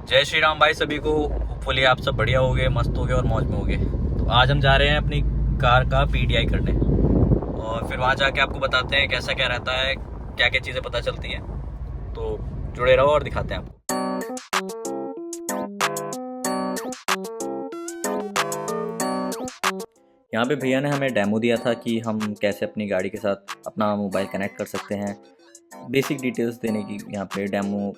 जय श्री राम भाई सभी को। होपफुली आप सब बढ़िया होगे, मस्त होगे और मौज में होगे। तो आज हम जा रहे हैं अपनी कार का पीटीआई करने और फिर वहाँ जाके आपको बताते हैं कैसा क्या रहता है, क्या क्या चीज़ें पता चलती हैं। तो जुड़े रहो और दिखाते हैं आपको। यहाँ पे भैया ने हमें डेमो दिया था कि हम कैसे अपनी गाड़ी के साथ अपना मोबाइल कनेक्ट कर सकते हैं। बेसिक डिटेल्स देने की यहाँ पे डेमो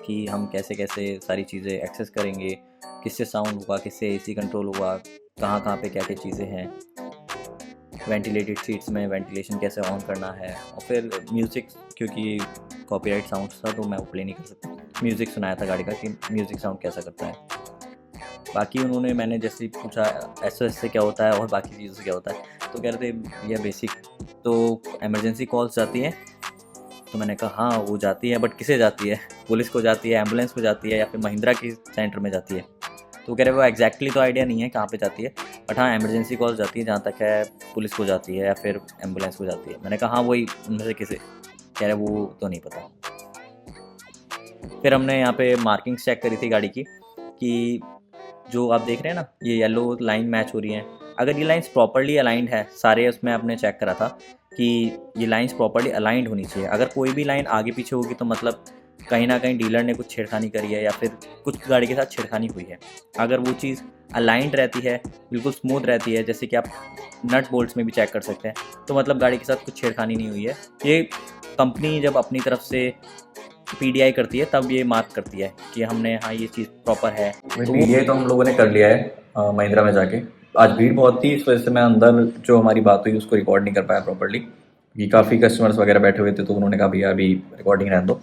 कि हम कैसे कैसे सारी चीज़ें एक्सेस करेंगे, किससे साउंड होगा, किससे एसी कंट्रोल होगा, कहाँ कहाँ पे क्या क्या चीज़ें हैं, वेंटिलेटेड सीट्स में वेंटिलेशन कैसे ऑन करना है। और फिर म्यूज़िक, क्योंकि कॉपीराइट साउंड था तो मैं वो प्ले नहीं कर सकता। म्यूज़िक सुनाया था गाड़ी का कि म्यूज़िक साउंड कैसा करता है। बाकी उन्होंने, मैंने जैसे ही पूछा एसओएस से क्या होता है और बाकी चीज़ों से क्या होता है, तो कह रहे थे ये बेसिक तो इमरजेंसी कॉल्स जाती हैं। तो मैंने कहा हाँ वो जाती है, बट किसे जाती है? पुलिस को जाती है, एम्बुलेंस को जाती है, या फिर महिंद्रा की सेंटर में जाती है? तो कह रहे वो एग्जैक्टली तो आइडिया नहीं है कहाँ पे जाती है, बट हाँ एमरजेंसी कॉल जाती है, जहाँ तक है पुलिस को जाती है या फिर एम्बुलेंस को जाती है। मैंने कहा हाँ वही, उनमें से किसे? कह रहे वो तो नहीं पता। फिर हमने यहाँ पे मार्किंग्स चेक करी थी गाड़ी की कि जो आप देख रहे हैं ना, ये येलो लाइन मैच हो रही है। अगर ये लाइंस प्रॉपरली अलाइंड है, सारे उसमें आपने चेक करा था कि ये लाइंस प्रॉपरली अलाइंड होनी चाहिए। अगर कोई भी लाइन आगे पीछे होगी तो मतलब कहीं ना कहीं डीलर ने कुछ छेड़खानी करी है या फिर कुछ गाड़ी के साथ छेड़खानी हुई है। अगर वो चीज़ अलाइंड रहती है, बिल्कुल स्मूथ रहती है, जैसे कि आप नट बोल्ट्स में भी चेक कर सकते हैं, तो मतलब गाड़ी के साथ कुछ छेड़खानी नहीं हुई है। ये कंपनी जब अपनी तरफ से पीडीआई करती है तब ये मार्क करती है कि हमने हाँ ये चीज़ प्रॉपर है। तो पीडीआई तो हम लोगों ने कर लिया है महिंद्रा में जाके। आज भीड़ बहुत थी, इस वजह से मैं अंदर जो हमारी बात हुई उसको रिकॉर्ड नहीं कर पाया प्रॉपर्ली, कि काफ़ी कस्टमर्स वगैरह बैठे हुए थे, तो उन्होंने कहा भैया अभी रिकॉर्डिंग रहने दो।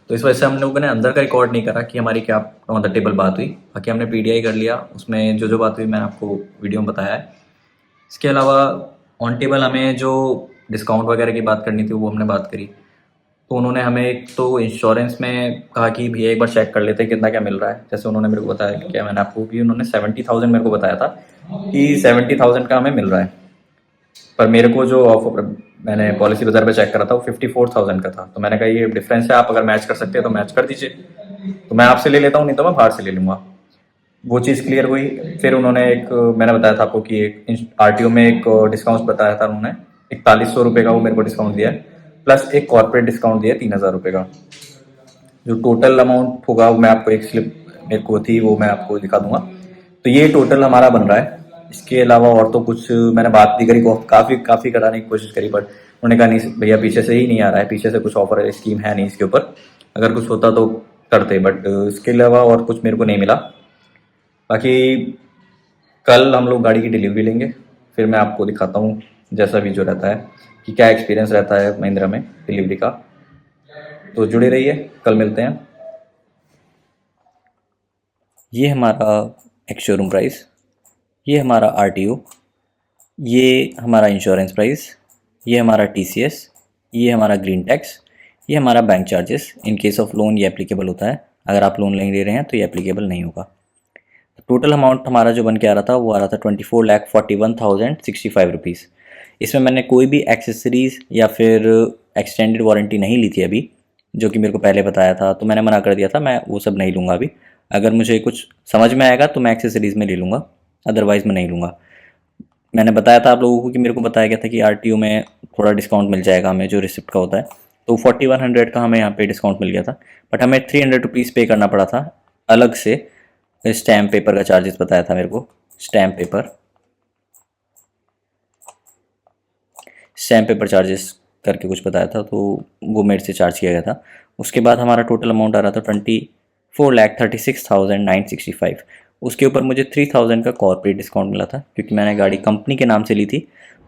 तो इस वजह से हम लोगों ने अंदर का रिकॉर्ड नहीं करा कि हमारी क्या ऑन द टेबल बात हुई। बाकी हमने पीडीआई कर लिया, उसमें जो जो बात हुई मैंने आपको वीडियो में बताया है। इसके अलावा ऑन टेबल हमें जो डिस्काउंट वगैरह की बात करनी थी वो हमने बात करी। तो उन्होंने हमें एक तो इंश्योरेंस में कहा कि भैया एक बार चेक कर लेते हैं कितना क्या मिल रहा है। जैसे उन्होंने मेरे को बताया कि क्या, मैंने आपको भी, उन्होंने 70,000 मेरे को बताया था कि 70,000 का हमें मिल रहा है, पर मेरे को जो ऑफर मैंने पॉलिसी बाजार पे चेक करा था वो 54,000 का था। तो मैंने कहा ये डिफरेंस है, आप अगर मैच कर सकते हैं तो मैच कर दीजिए, तो मैं आपसे ले लेता हूँ, नहीं तो मैं बाहर से ले लूँगा। वो चीज़ क्लियर हुई। फिर उन्होंने एक, मैंने बताया था आपको कि एक आरटीओ में एक डिस्काउंट बताया था उन्होंने, 4100 रुपये का वो मेरे को डिस्काउंट दिया है, प्लस एक कॉर्पोरेट डिस्काउंट दिया 3,000 रुपये का। जो टोटल अमाउंट होगा वो मैं आपको एक स्लिप मेरे को थी वो मैं आपको दिखा दूंगा। तो ये टोटल हमारा बन रहा है। इसके अलावा और तो कुछ मैंने बात नहीं करी, काफ़ी काफ़ी कराने की कोशिश करी, बट उन्होंने कहा नहीं भैया पीछे से ही नहीं आ रहा है, पीछे से कुछ ऑफर स्कीम है नहीं इसके ऊपर, अगर कुछ होता तो करते, बट इसके अलावा और कुछ मेरे को नहीं मिला। बाकी कल हम लोग गाड़ी की डिलीवरी लेंगे, फिर मैं आपको दिखाता हूँ जैसा भी जो रहता है कि क्या एक्सपीरियंस रहता है महिंद्रा में डिलीवरी का। तो जुड़े रहिए, कल मिलते हैं। ये हमारा एक शोरूम प्राइस, ये हमारा आरटीओ, ये हमारा इंश्योरेंस प्राइस, ये हमारा टीसीएस, ये हमारा ग्रीन टैक्स, ये हमारा bank charges. In case of loan ये एप्लीकेबल होता है, अगर आप लोन नहीं ले रहे हैं तो ये एप्लीकेबल नहीं होगा। टोटल अमाउंट हमारा जो बन के आ रहा था वो आ रहा था 24,41,065 रुपीज़। इसमें मैंने कोई भी एक्सेसरीज़ या फिर एक्सटेंडेड वारंटी नहीं ली थी अभी, जो कि मेरे को पहले बताया था, तो मैंने मना कर दिया था, मैं वो सब नहीं लूँगा अभी। अगर मुझे कुछ समझ में आएगा तो मैं एक्सेसरीज़ में ले लूँगा, अदरवाइज़ मैं नहीं लूँगा। मैंने बताया था आप लोगों को कि मेरे को बताया गया था कि आरटीओ में थोड़ा डिस्काउंट मिल जाएगा हमें, जो रिसिप्ट का होता है। तो 4100 का हमें यहाँ पे डिस्काउंट मिल गया था, बट हमें 300 रुपीज़ पे करना पड़ा था अलग से। स्टैम्प पेपर का चार्जेस बताया था मेरे को, स्टैम्प पेपर चार्जेस करके कुछ बताया था, तो वो मेरे से चार्ज किया गया था। उसके बाद हमारा टोटल अमाउंट आ रहा था 24,36,965। उसके ऊपर मुझे 3,000 का कॉर्पोरेट डिस्काउंट मिला था, क्योंकि मैंने गाड़ी कंपनी के नाम से ली थी,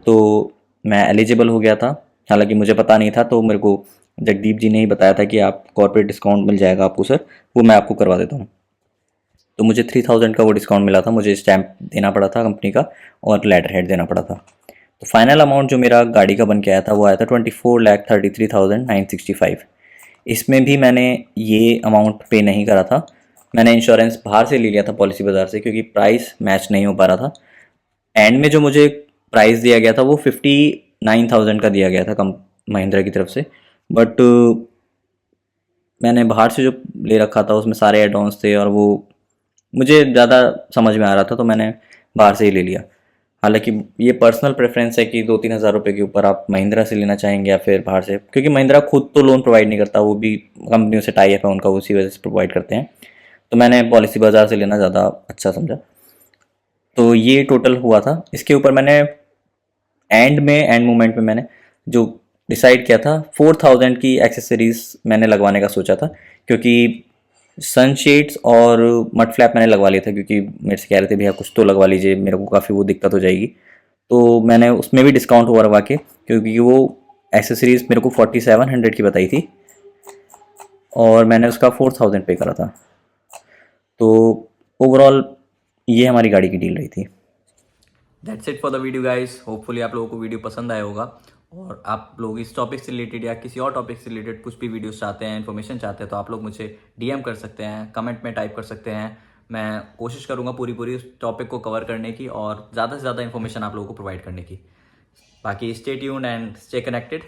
तो मैं एलिजिबल हो गया था। हालांकि मुझे पता नहीं था, तो मेरे को जगदीप जी ने ही बताया था कि आप कॉर्पोरेट डिस्काउंट मिल जाएगा आपको सर, वो मैं आपको करवा देता हूँ। तो मुझे 3,000 का वो डिस्काउंट मिला था, मुझे स्टैम्प देना पड़ा था कंपनी का और लेटर हेड देना पड़ा था। तो फाइनल अमाउंट जो मेरा गाड़ी का बन के आया था वो आया था 24,33,965। इसमें भी मैंने ये अमाउंट पे नहीं करा था, मैंने इंश्योरेंस बाहर से ले लिया था पॉलिसी बाज़ार से, क्योंकि प्राइस मैच नहीं हो पा रहा था। एंड में जो मुझे प्राइस दिया गया था वो 59,000 का दिया गया था कम महिंद्रा की तरफ से, बट मैंने बाहर से जो ले रखा था उसमें सारे एड ऑन्स थे और वो मुझे ज़्यादा समझ में आ रहा था, तो मैंने बाहर से ही ले लिया। हालांकि ये पर्सनल प्रेफरेंस है कि 2-3 हज़ार रुपये के ऊपर आप महिंद्रा से लेना चाहेंगे या फिर बाहर से, क्योंकि महिंद्रा खुद तो लोन प्रोवाइड नहीं करता, वो भी कंपनियों से टाई अप है उनका, उसी वजह से प्रोवाइड करते हैं। तो मैंने पॉलिसी बाज़ार से लेना ज़्यादा अच्छा समझा। तो ये टोटल हुआ था। इसके ऊपर मैंने एंड मोमेंट में मैंने जो डिसाइड किया था, 4000 की एक्सेसरीज मैंने लगवाने का सोचा था, क्योंकि सनशेड्स और मड फ्लैप मैंने लगवा लिया था, क्योंकि मेरे से कह रहे थे भैया कुछ तो लगवा लीजिए, मेरे को काफ़ी वो दिक्कत हो जाएगी। तो मैंने उसमें भी डिस्काउंट हुआ करवा के, क्योंकि वो एक्सेसरीज मेरे को 4700 की बताई थी और मैंने उसका 4000 पे करा था। तो ओवरऑल ये हमारी गाड़ी की डील रही थी। That's it for the video guys. Hopefully आप लोगों को वीडियो पसंद आया होगा, और आप लोग इस टॉपिक से रिलेटेड या किसी और टॉपिक से रिलेटेड कुछ भी वीडियोस चाहते हैं, इन्फॉर्मेशन चाहते हैं, तो आप लोग मुझे डीएम कर सकते हैं, कमेंट में टाइप कर सकते हैं। मैं कोशिश करूँगा पूरी उस टॉपिक को कवर करने की और ज़्यादा से ज़्यादा इन्फॉर्मेशन आप लोगों को प्रोवाइड करने की। बाकी stay tuned and stay connected.